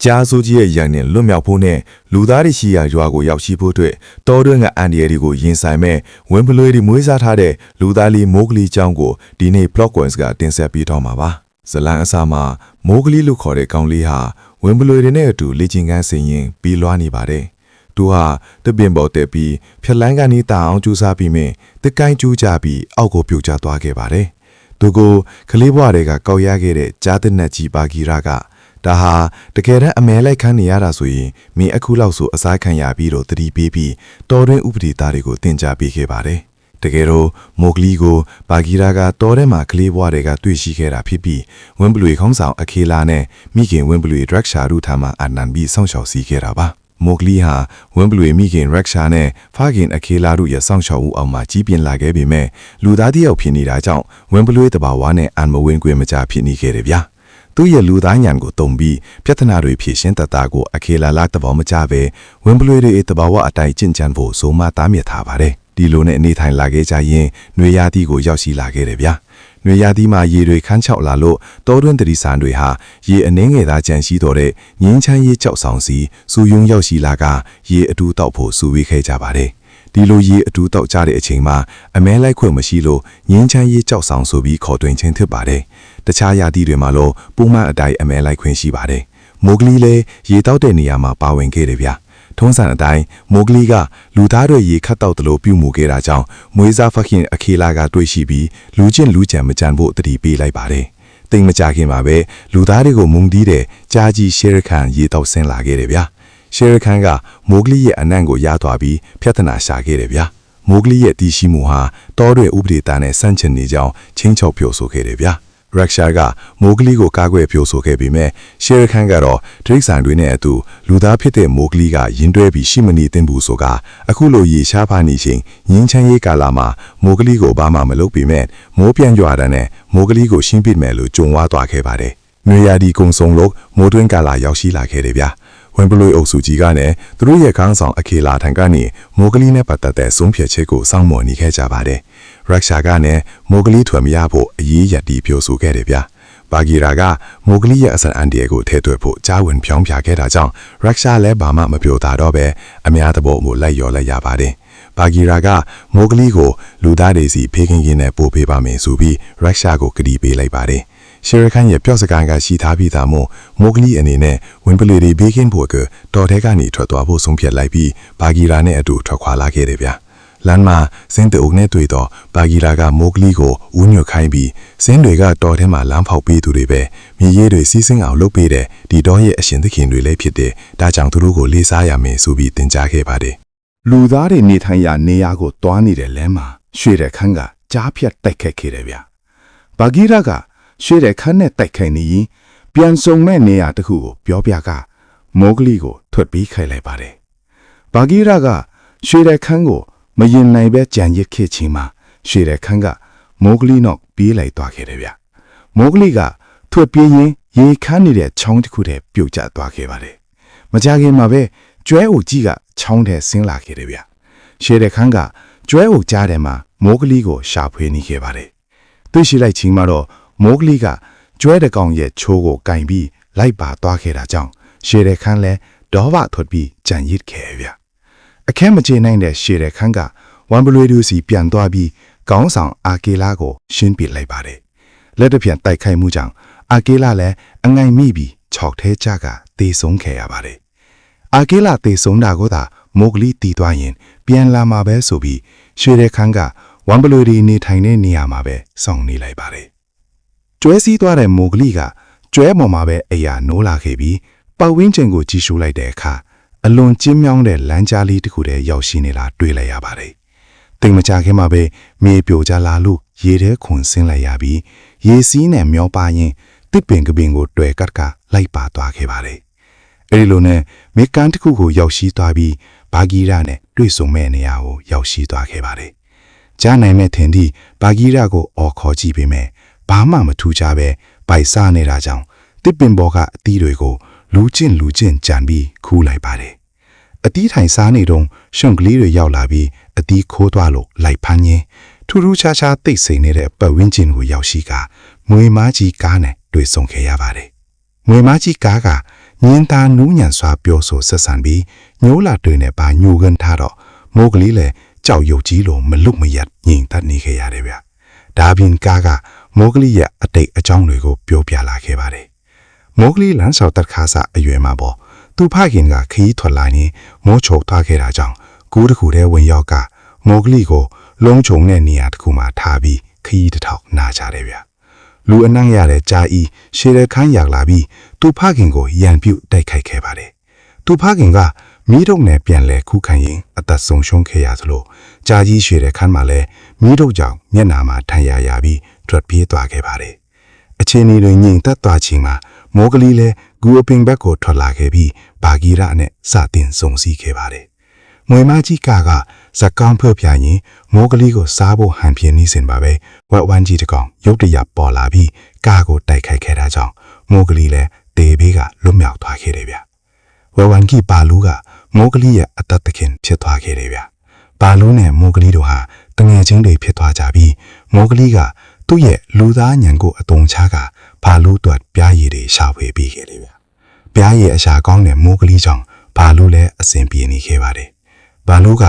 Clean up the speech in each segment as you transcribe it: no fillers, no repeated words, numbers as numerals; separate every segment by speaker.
Speaker 1: ကြားစိုးကြီးရဲ့ရန်နဲ့လွတ်မြောက်ဖို့နဲ့လူသားတွေရှိရာရွာကိုရောက်ရှိဖို့အတွက်တောတွင်းကအန်ဒီရီကိုရင်ဆိုင်မဲ့ဝင်းပလွေတွေမွေးစားထားတဲ့လူသားလေးမိုးကလေးကျောင်းကိုဒီနေ့ Plot Coins ကတင်ဆက်ပေးတော့မှာပါဇလန်အစားမှာမိုးကလေးလို့ခေါ်တဲ့ကောင်လေးဟာဝင်းပလွေတွေနဲ့အတူလေ့ကျင့်ခန်းဆင်ရင်ပြီးလွှားနေပါတယ်သူဟာတပင်ပေါ်တက်ပြီးဖြက်လန်းကနေတအောင်ကျူးစားပြီးမြင်တကိုင်းကျူးကြပြီးအောက်ကိုပြုတ်ကျသွားခဲ့ပါတယ်သူကိုကလေးဘွားတွေကကောက်ရခဲ့တဲ့ကြားတဲ့နတ်ကြီးပါဂီရာကဒါဟာတကယ်တမ်းအမဲလိုက်ခန်းနေရတာဆိုရင်မင်းအခုလောက်ဆိုအစားခံရပြီးတော့တတိပေးပြီးတော်တွင်ဥပဒေသားတွေကိုတင် जा ပေးခဲ့ပါတယ်တကယ်တော့မိုကလီကိုပါဂီရာကတော်ထဲမှာကလေးဘွားတွေကတွေ့ရှိခဲ့တာဖြစ်ပြီးဝင်းပလွေခေါင်းဆောင်အခေလာနဲ့မိခင်ဝင်းပလွေဒရက်ရှာရူထာမှာအနန်ပြီးဆောင်းရှောက်စီခဲ့တာပါမိုကလီဟာဝင်းပလွေမိခင်ရက်ရှာနဲ့ဖခင်အခေလာတို့ရဲ့ဆောင်းရှောက်ဦးအောင်မှာကြီးပြင်းလာခဲ့ပေမဲ့လူသားတယောက်ဖြစ်နေတာကြောင့်ဝင်းပလွေတဘာဝနဲ့အန်မဝင်းကွင်းမကြဖြစ်နေခဲ့တယ်ဗျာသူ့ရဲ့လူသားညံကိုတုံပြီးပြဿနာတွေဖြေရှင်းတတ်တာကိုအခေလာလာတဘောမကြပဲဝင်းပလွေတွေတဘာဝအတိုင်းကျင့်ကြံဖို့ဆိုမှတားမြစ်ထားပါတယ်ဒီလိုနဲ့အနေထိုင်လာခဲ့ကြရင်ຫນွေရာသီကိုရောက်ရှိလာခဲ့တယ်ဗျာຫນွေရာသီမှာရေတွေခန်းချောက်လာလို့တောတွင်းတတိဆန်တွေဟာရေအနှင်းငယ်သားကြန့်ရှိတော့တဲ့ငင်းချမ်းရေကြောက်ဆောင်စီစူယုံရောက်ရှိလာကရေအတူတောက်ဖို့စူဝေးခဲ့ကြပါတယ်ဒီလိုရေအတူတောက်ကြတဲ့အချိန်မှာအမဲလိုက်ခွင့်မရှိလို့ငင်းချမ်းရေကြောက်ဆောင်ဆိုပြီးခေါ်တွင်ခြင်းဖြစ်ပါတယ်တခြားရာသီတွေမှာလို့ပုံမှန်အတိုင်းအမဲလိုက်ခွင့်ရှိပါတယ်မိုကလီလည်းရေတောက်တဲ့နေရာမှာပါဝင်ခဲ့တယ်ဗျာထုံးစံအတိုင်းမိုကလီကလူသားတွေရေခတ်တောက်တလို့ပြုမှုခဲ့တာကြောင့်မွေးစားဖခင်အခေလာကတွေ့ရှိပြီးလူချင်းလူကြံမကြံဖို့တတိပေးလိုက်ပါတယ်တိမ်မကြခင်မှာပဲလူသားတွေကိုမုန်းတီးတဲ့ကြားကြီးရှေရခန်ရေတောက်ဆင်းလာခဲ့တယ်ဗျာရှေရခန်ကမိုကလီရဲ့အနံ့ကိုရသွားပြီးဖျက်တနာရှာခဲ့တယ်ဗျာမိုကလီရဲ့တည်ရှိမှုဟာတောတွေဥပဒေသားနဲ့ဆန့်ကျင်နေကြောင်းချင်းချောက်ပြောဆိုခဲ့တယ်ဗျာရက်ရှာကမိုကလီကိုကာကွယ်ပြောဆိုခဲ့ပေမဲ့ရှေရခန်ကတော့ဒရိတ်ဆန်တွေနဲ့အတူလူသားဖြစ်တဲ့မိုကလီကရင်တွဲပြီးရှိမနေသင့်ဘူးဆိုကအခုလိုရေရှားဖားနေချိန်ငင်းချမ်းရေးကာလာမှာမိုကလီကိုဘာမှမလုပ်ပေမဲ့မိုးပြန်ကြွတဲ့နဲ့မိုကလီကိုရှင်းပစ်မယ်လို့ကြုံဝါသွားခဲ့ပါတယ်။နွေရာသီကုံဆုံးလို့မိုးတွင်းကာလာရောက်ရှိလာခဲ့တယ်ဗျာ။ဝင်းပလွေအုပ်စုကြီးကလည်းသူတို့ရဲ့ခေါင်းဆောင်အခေလာထံကနေမိုကလီနဲ့ပတ်သက်တဲ့ဆုံးဖြတ်ချက်ကိုစောင့်မျှော်နေခဲ့ကြပါတယ်။ရက်ရှာကလည်းမိုကလီထွက်မရဖို့အရေးရတီပြောဆိုခဲ့တယ်ဗျာပါဂီရာကမိုကလီရဲ့အစံအန်ဒီကိုထဲသွက်ဖို့ကြားဝင်ဖြောင်းပြခဲ့တာကြောင့်ရက်ရှာလည်းဘာမှမပြောတာတော့ပဲအများသဘောကိုလိုက်ရောလိုက်ရပါတယ်ပါဂီရာကမိုကလီကိုလူသားတွေစီဖေးခင်ခင်နဲ့ပို့ပေးပါမယ်ဆိုပြီးရက်ရှာကိုကတိပေးလိုက်ပါတယ်ရှေရခန်ရဲ့ပြော့စကားကရှိထားပြီးသားမို့မိုကလီအနေနဲ့ဝင်းပလီတွေဘေးကင်းဖို့ကတော်ထဲကနေထွက်သွားဖို့ဆုံးဖြတ်လိုက်ပြီးပါဂီရာနဲ့အတူထွက်ခွာလာခဲ့တယ်ဗျာလမ်းမှာစင်းတုံနဲ့တွေ့တော့ပါဂီရာကမိုကလီကိုဦးညွတ်ခိုင်းပြီးစင်းတွေကတော်ထဲမှာလမ်းဖောက်ပေးသူတွေပဲမြေရေးတွေစီးစင်းအောင်လုပ်ပေးတယ်ဒီတော့ရဲ့အရှင်သခင်တွေလည်းဖြစ်တယ်ဒါကြောင့်သူတို့ကိုလေးစားရမယ်ဆိုပြီးတင်ကြားခဲ့ပါတယ်
Speaker 2: လူသားတွေနေထိုင်ရာနေရာကိုတွားနေတဲ့လမ်းမှာရွှေတဲ့ခန်းကကြားဖြတ်တိုက်ခတ်ခဲ့တယ်ဗျပါဂီရာကရွှေတဲ့ခန်းနဲ့တိုက်ခိုက်နေရင်ပြန်ဆုံမဲ့နေရာတစ်ခုကိုပြောပြကမိုကလီကိုထွက်ပြီးခိုက်လိုက်ပါတယ်ပါဂီရာကရွှေတဲ့ခန်းကိုမရင်နိုင်ပဲကြံရစ်ခဲ့ချင်းမှာရွှေတဲ့ခန်းကမိုကလီနောက်ပြေးလိုက်သွားခဲ့တယ်ဗျမိုကလီကထွက်ပြေးရင်ရေခမ်းနေတဲ့ချောင်းတစ်ခုတည်းပြုတ်ကျသွားခဲ့ပါတယ်မကြခင်မှာပဲကျွဲအိုကြီးကချောင်းထဲဆင်းလာခဲ့တယ်ဗျရွှေတဲ့ခန်းကကျွဲအိုကြားထဲမှာမိုကလီကိုရှာဖွေနေခဲ့ပါတယ်တွေ့ရှိလိုက်ချင်းမှာတော့မိုကလီကကျွဲတကောင်ရဲ့ချိုးကိုကင်ပြီးလိုက်ပါသွားခဲ့တာကြောင့်ရွှေတဲ့ခန်းလဲဒေါဘထွက်ပြီးကြံရစ်ခဲ့ဗျအခက်မကျေနိုင်တဲ့ရှေတဲ့ခန်းကဝမ်ဘလွေဒူစီပြန်သွားပြီးခေါင်းဆောင်အာကေလာကိုရှင်းပစ်လိုက်ပါတယ်လက်တစ်ပြန်တိုက်ခိုက်မှုကြောင့်အာကေလာလည်းအငိုင်မိပြီးခြောက်ထဲကျကတေဆုံးခဲ့ရပါတယ်အာကေလာတေဆုံးတာကိုသာမိုကလီတီသွားရင်ပြန်လာမှာပဲဆိုပြီးရွှေတဲ့ခန်းကဝမ်ဘလွေဒီနေထိုင်တဲ့နေရာမှာပဲစောင့်နေလိုက်ပါတယ်ကျွဲစည်းသွားတဲ့မိုကလီကကျွဲပေါ်မှာပဲအရာနိုးလာခဲ့ပြီးပတ်ဝန်းကျင်ကိုကြည့်ရှုလိုက်တဲ့အခါအလွန်ကျင်းမြောင်းတဲ့လမ်းကြားလေးတစ်ခုတည်းရောက်ရှိနေလာတွေ့လိုက်ရပါတယ်။တိမ်မကြခင်မှာပဲမြေပြိုကျလာလို့ရေထဲခွန်ဆင်းလိုက်ရပြီးရေစီးနဲ့မျောပါရင်တစ်ပင်ကပင်ကိုတွေ့ကတ်ကလိုက်ပါသွားခဲ့ပါတယ်။အဲဒီလိုနဲ့မေကန်တစ်ခုကိုရောက်ရှိသွားပြီးဘာဂီရာနဲ့တွေ့ဆုံမဲ့နေရာကိုရောက်ရှိသွားခဲ့ပါတယ်။ကြားနိုင်မဲ့ထင်သည့်ဘာဂီရာကိုအော်ခေါ်ကြည့်ပေမဲ့ဘာမှမထူးခြားပဲပိုက်စားနေတာကြောင့်တစ်ပင်ပေါ်ကအသီးတွေကိုလူချင်းကြံပြီးခူးလိုက်ပါတယ်။အတီးထိုင်စားနေတော့ရှုံကလေးတွေရောက်လာပြီးအတီးခိုးသွားလို့လိုက်ဖမ်းရင်းထူးထူးခြားခြားတိတ်ဆိတ်နေတဲ့ပတ်ဝန်းကျင်ကိုရောက်ရှိကမွေမားကြီးကားနဲ့တွေ့ဆုံခဲ့ရပါတယ်။မွေမားကြီးကားက ညင်သားနူးညံစွာပြောဆိုဆက်ဆံပြီးညိုးလာတွေနဲ့ပါညိုကန်ထားတော့မိုးကလေးလည်းကြောက်ရွံ့ကြီးလို့မလွတ်မရက်ညင်သက်နေခဲ့ရတယ်ဗျဒါပြင်ကားကမိုးကလေးရဲ့အတိတ်အကြောင်းတွေကိုပြောပြလာခဲ့ပါတယ်မိုးကလေးလမ်းဆောက်တက်ခါစားအရွယ်မှာပေါ့သူဖခင်ကခီးထွက်လာရင်မိုးချုံထားခဲ့တာကြောင့်ကူးတစ်ခုတည်းဝင်ရောက်ကမိုးကလေးကိုလုံးချုံတဲ့နေရာတစ်ခုမှာထားပြီးခီးတစ်ထောက်နာကြတယ်ဗျလူအနှံ့ရတဲ့ကြာဤရှေရခန်းရောက်လာပြီးသူဖခင်ကိုရန်ပြုတ်တိုက်ခိုက်ခဲ့ပါတယ်သူဖခင်ကမီးတုပ်နဲ့ပြန်လဲခုခံရင်အသက်ဆုံးရှုံးခဲ့ရသလိုကြာကြီးရွှေတဲ့ခန်းမှာလဲမီးတုပ်ကြောင့်မျက်နာမှာထန်ရရပြီးထွက်ပြေးသွားခဲ့ပါတယ်အခြေအနေတွေငြိမ်သက်သွားချိန်မှာမိုးကလေးလဲဂူအပင်ဘက်ကိုထွက်လာခဲ့ပြီးဘာဂီရနဲ့စတင်စုံစည်းခဲ့ပါတယ်မွေမကြီးကဇက်ကောင်ဖွဲ့ပြရင်မိုးကလေးကိုစားဖို့ဟန်ပြင်းနေစင်ပါပဲဝက်ဝမ်းကြီးတကောင်ရုတ်တရက်ပေါ်လာပြီးကားကိုတိုက်ခိုက်ခဲ့တာကြောင့်မိုးကလေးလဲတေဘေးကလွတ်မြောက်သွားခဲ့တယ်ဗျဝက်ဝမ်းကြီးပါလူးကမိုးကလေးရဲ့အသက်သခင်ဖြစ်သွားခဲ့တယ်ဗျပါလူးနဲ့မိုးကလေးတို့ဟာတငယ်ချင်းတွေဖြစ်သွားကြပြီးမိုးကလေးကသူ့ရဲ့လူသားညံကိုအတုံချကဘာလူးတွက်ပြားရည်တွေရှာဖွေပြီးခဲ့တယ်ဗျပြားရည်အရှာကောင်းတဲ့မိုးကလေးကြောင့်ဘာလူးလည်းအစဉ်ပြေနေခဲ့ပါတယ်ဘာလူးက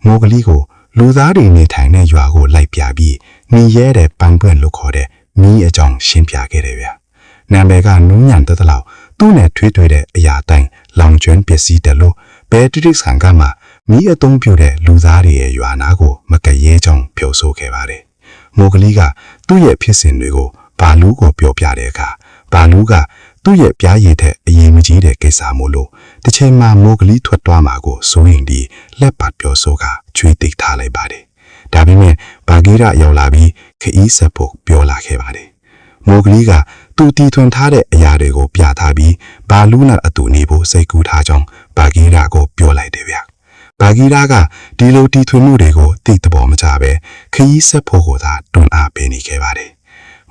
Speaker 2: မိုးကလေးကိုလူသားတွေနေထိုင်တဲ့ရွာကိုလိုက်ပြပြီးနှီးရဲတဲ့ပန်းပွင့်လို့ခေါ်တဲ့မီးအကြောင်းရှင်းပြခဲ့တယ်ဗျ။နာမည်ကနူးညံတဲ့လောက်သူ့နဲ့ထွေးထွေတဲ့အရာတိုင်းလောင်ကျွမ်းပစ္စည်းတယ်လို့ဘယ်တိတိဆန်ကမှမီးအသုံးပြုတဲ့လူသားတွေရဲ့ရွာနာကိုမကရဲကြောင်းပြောဆိုခဲ့ပါတယ်။မိုးကလေးကသူ့ရဲ့ဖြစ်စဉ်တွေကိုဘာလူးကိုပြောပြတဲ့အခါဘာလူးကသူ့ရဲ့ပြားရည်တဲ့အရေးမကြီးတဲ့ကိစ္စမို့လို့တစ်ချိန်မှာမိုးကလေးထွက်သွားမှာကိုစိုးရင်ဒီလက်ပတ်ပြောဆိုကချွေးတိတ်ထားလိုက်ပါတယ်။ဒါပေမဲ့ဘာဂီရရောက်လာပြီးခီးဆက်ဖို့ပြောလာခဲ့ပါတယ်။မိုးကလေးကသူတီထွင်ထားတဲ့အရာတွေကိုပြထားပြီးဘာလူးနဲ့အတူနေဖို့စိတ်ကူးထားကြောင်းဘာဂီရကိုပြောလိုက်တယ်ဗျ။ဘာဂီရကဒီလိုတီထွင်မှုတွေကိုသိတဲ့ပေါ်မကြပဲခီးဆက်ဖို့ကိုသာတွန်းအားပေးနေခဲ့ပါတယ်။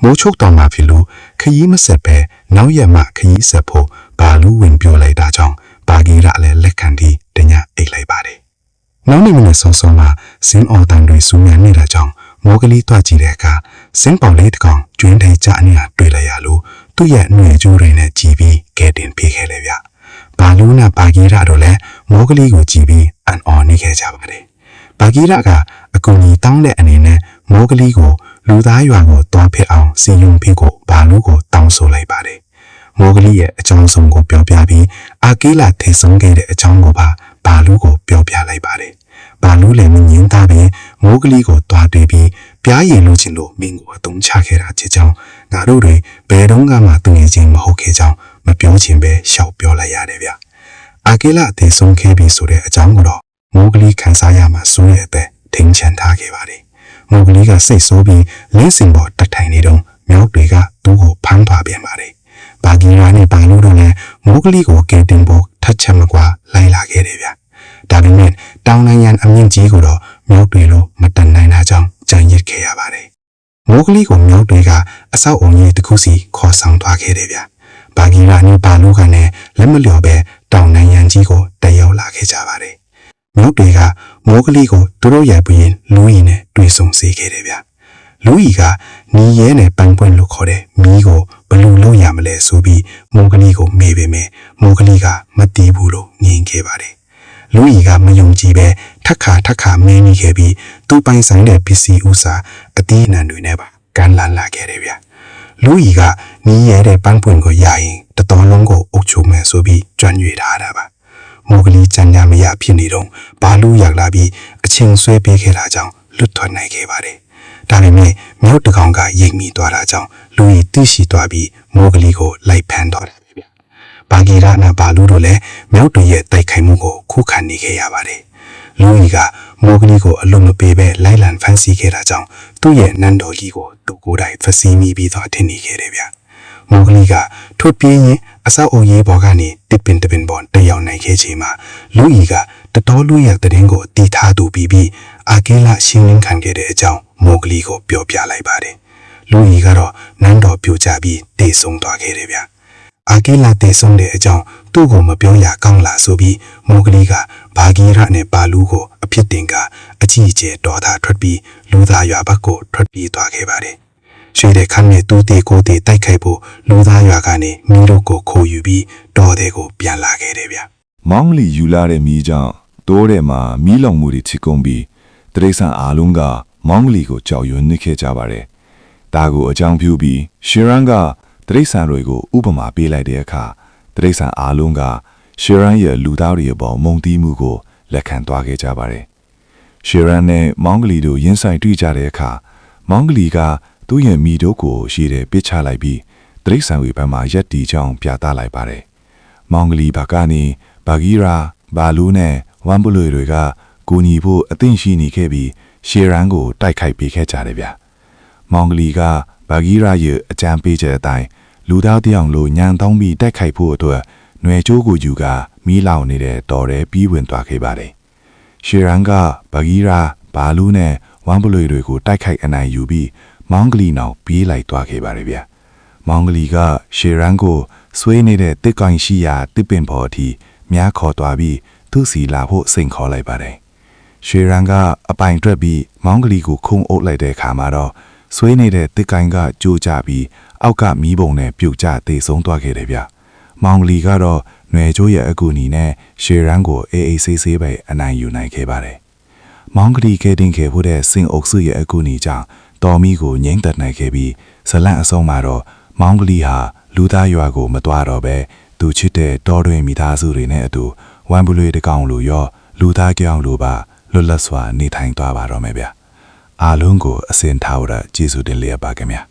Speaker 2: မိုးချုပ်တော်မှာဖြစ်လို့ခရီးမဆက်ပဲနောက်ရက်မှခရီးဆက်ဖို့ဘာလူးဝင်ပြောလိုက်တာကြောင့်ဘာဂီရလည်းလက်ခံပြီးတညအိတ်လိုက်ပါတယ်။နောက်နေ့မနေ့ဆောင်းမှာစင်းအော်တန်တွေစူးမြန်းနေတာကြောင့်မိုးကလေးတွားကြည့်တဲ့အခါစင်းပေါလေးတစ်ကောင်ကျွင်းထိန်ကြနေတာတွေ့လိုက်ရလို့သူ့ရဲ့နှွေကြိုးတွေနဲ့ကြည်ပြီးကဲတင်ပေးခဲ့လေဗျ။ဘာလူးနဲ့ဘာဂီရတို့လည်းမိုးကလေးကိုကြည်ပြီးအန်အော်နေခဲ့ကြပါတယ်။ဘာဂီရကအကူအညီတောင်းတဲ့အနေနဲ့မိုးကလေးကိုလူသားရွာကိုတွားဖြစ်အောင်စီယုံဖိကိုဘာလူးကိုတောင်းဆိုလိုက်ပါတယ်။မိုးကလေးရဲ့အကြောင်းဆုံးကိုပြောပြပြီးအာကီလာထိဆုံးခဲ့တဲ့အကြောင်းကိုပါဘာလူးကိုပြောပြလိုက်ပါတယ်။ဘာလူးလည်းမငင်းသားပြီးမိုးကလေးကိုတွားတွေ့ပြီးပြားရည်လို့ချင်လို့မင်းကိုအတုံးချခဲ့တာချစ်ကြောင်းငါတို့တွေဘယ်တော့မှသူငယ်ချင်းမဟုတ်ခဲ့ကြောင်းမပြောချင်ပဲရှောက်ပြောလိုက်ရတယ်ဗျ။အာကီလာထိဆုံးခဲ့ပြီးဆိုတဲ့အကြောင်းကိုတော့မိုးကလေးခန်းစားရမှာစိုးရဲ့တဲ့ထင်းချန်ထားခဲ့ပါတယ်။မိုးကလေးကစိတ်ဆိုးပြီးလင်းစင်ပေါ်တက်ထိုင်နေတော့မြောက်တွေကသူ့ကိုဖမ်းသွားပြန်ပါတယ်။ဘာဂီရာနဲ့ဘာလူတို့လည်းမိုးကလေးကိုကယ်တင်ဖို့ထတ်ချက်မကွာလိုက်လာခဲ့တယ်ဗျ။ဒါပေမဲ့တောင်နိုင်ငံအမြင့်ကြီးကိုတော့မြောက်တွေလိုမတန်နိုင်တာကြောင့်ကြံရစ်ခဲ့ရပါတယ်။မိုးကလေးကိုမြောက်တွေကအဆောက်အုံကြီးတစ်ခုစီခေါ်ဆောင်သွားခဲ့တယ်ဗျ။ဘာဂီရာနဲ့ဘာလူကလည်းလက်မလျော်ပဲတောင်နိုင်ငံကြီးကိုတက်ရောက်လာခဲ့ကြပါတယ်။မြောက်တွေကမိုးကလေးကိုသူတို့ရိုက်ပြီးလူကြီးနဲ့တွေ့ဆုံစေခဲ့တယ်ဗျ။လူကြီးကနီးရဲနဲ့ပန်းပွင့်လို့ခေါ်တဲ့မီးကိုဘယ်လိုလုပ်ရမလဲဆိုပြီးမိုးကလေးကိုမေးပေမဲ့မိုးကလေးကမတီးဘူးလို့ငြင်းခဲ့ပါတယ်။လူကြီးကမယုံကြည်ပဲထက်ခါမင်းနေခဲ့ပြီးသူ့ပိုင်ဆိုင်တဲ့ပစ္စည်းဥစားအသီးအနှံတွေနဲ့ပါကန်လန်လာခဲ့တယ်ဗျ။လူကြီးကနီးရဲတဲ့ပန်းပွင့်ကိုရရင်တတော်လုံးကိုအုပ်ချုပ်မယ်ဆိုပြီးကြွညွေထားတာပါ။မိုးကလေးကြံကြမရဖြစ်နေတော့ဘာလူရောက်လာပြီးအချင်းဆွဲပေးခဲ့တာကြောင့်လွတ်ထွက်နိုင်ခဲ့ပါတယ်။ဒါပေမဲ့မြောက်တကောင်ကရိတ်မိသွားတာကြောင့်လူကြီးသိရှိသွားပြီးမိုးကလေးကိုလိုက်ဖမ်းသွားတယ်ဗျ။ဘာဂီရနဲ့ဘာလူတို့လည်းမြောက်တွေရဲ့တိုက်ခိုက်မှုကိုခုခံနေခဲ့ရပါတယ်။လူကြီးကမိုးကလေးကိုအလုံးမပေးပဲလိုက်လံဖမ်းဆီးခဲ့တာကြောင့်သူ့ရဲ့နန်းတော်ကြီးကိုသူကိုယ်တိုင်ဖဆီးမိပြီးတော့ထင်နေခဲ့တယ်ဗျ။မိုးကလေးကထွက်ပြေးရင်အဆောက်အုံကြီးပေါ်ကနေတစ်ပင်ပေါ်တက်ရောက်နိုင်ခဲ့ချိန်မှာလူကြီးကတတော်လူရဲ့တရင်ကိုတီးထားသူပြီးအာကဲလာရှင်းလင်းခံခဲ့တဲ့အကြောင်းမိုးကလေးကိုပြောပြလိုက်ပါတယ်။လူကြီးကတော့နန်းတော်ပြိုကျပြီးတေဆုံသွားခဲ့တယ်ဗျ။အာကဲလာတေဆုံတဲ့အကြောင်းသူ့ကိုမပြောရကောင်းလားဆိုပြီးမိုးကလေးကဘာဂီရနဲ့ဘာလူကိုအဖြစ်တင်ကအကြီးအကျယ်တော်သားထွက်ပြီးလူသားရွာဘက်ကိုထွက်ပြေးသွားခဲ့ပါတယ်။
Speaker 3: ရွှေတဲ့ခန်းနဲ့တူတီကိုတီတိုက်ခိုက်ဖို့လူသားရွာကနေမီးတို့ကိုခိုးယူပြီးတော်တဲ့ကိုပြန်လာခဲ့တယ်ဗျာ
Speaker 1: မောင်လီယူလာတဲ့မီးကြောင့်တိုးထဲမှာမီးလောင်မှုတွေချစ်ကုန်ပြီးတရိษံအားလုံးကမောင်လီကိုကြောက်ရွံ့နေခဲ့ကြပါတယ်။ဒါကိုအကြောင်းပြုပြီးရှီရန်ကတရိษံတွေကိုဥပမာပေးလိုက်တဲ့အခါတရိษံအားလုံးကရှီရန်ရဲ့လူသားတွေအပေါ်မုန်းတီးမှုကိုလက်ခံသွားခဲ့ကြပါတယ်။ရှီရန်နဲ့မောင်လီတို့ရင်ဆိုင်တွေ့ကြတဲ့အခါမောင်လီကသူ့ရဲ့မိတို့ကိုရှေ့ထဲပစ်ချလိုက်ပြီးတရိษံတွေဘက်မှရက်တီချောင်းပြသလိုက်ပါတယ်။မောင်လီဘက်ကနေဘာဂီရာဘာလူးနဲ့ဝမ်ဘလွေတွေကကူညီဖို့အသင့်ရှိနေခဲ့ပြီးရှေရန်ကိုတိုက်ခိုက်ပေးခဲ့ကြတယ်ဗျ။မောင်လီကဘာဂီရာရဲ့အကြံပေးချက်အတိုင်းလူသားတယောက်လိုညံတောင်းပြီးတိုက်ခိုက်ဖို့အတွက်ຫນွေကျိုးကိုယူကမီးလောင်နေတဲ့တော်ရဲပြီးဝင်သွားခဲ့ပါတယ်။ရှေရန်ကဘာဂီရာဘာလူးနဲ့ဝမ်ဘလွေတွေကိုတိုက်ခိုက်အနိုင်ယူပြီးမောင်လီနောက်ပြေးလိုက်သွားခဲ့ပါတယ်ဗျ။မောင်လီကရှေရန်ကိုဆွေးနေတဲ့တစ်ကိုင်ရှိရာတစ်ပင်ပေါ်အထိများခေါ်သွားပြီးသူ့စီလာဖို့စိန်ခေါ်လိုက်ပါတယ်။ရှေရန်ကအပိုင်တွက်ပြီးမောင်ကလေးကိုခုံအုပ်လိုက်တဲ့အခါမှာတော့ဆွေးနေတဲ့တစ်ကိုင်ကကြိုးကျပြီးအောက်ကမီးပုံနဲ့ပြုတ်ကျသေဆုံးသွားခဲ့တယ်ဗျ။မောင်ကလေးကတော့ຫນွေကျိုးရဲ့အကူအညီနဲ့ရှေရန်ကိုအေးအေးဆေးဆေးပဲအနိုင်ယူနိုင်ခဲ့ပါတယ်။မောင်ကလေးကတင်ခဲ့ဖို့တဲ့စင်အုပ်စုရဲ့အကူအညီကြောင့်တော်မီကိုငိမ့်သက်နိုင်ခဲ့ပြီးဇလန့်အဆုံးမှာတော့မောင်ကလေးဟာလူသားရွာကိုမတွားတော့ပဲသူချစ်တဲ့တော်တွင်မိသားစုတွေနဲ့အတူဝမ်ဘလွေတကောင်လိုရောလူသားကြောင်လိုပါလွတ်လပ်စွာနေထိုင်သွားပါတော့မယ်ဗျာအားလုံးကိုအစင်ထားရကျေးဇူးတင်လျက်ပါခင်ဗျာ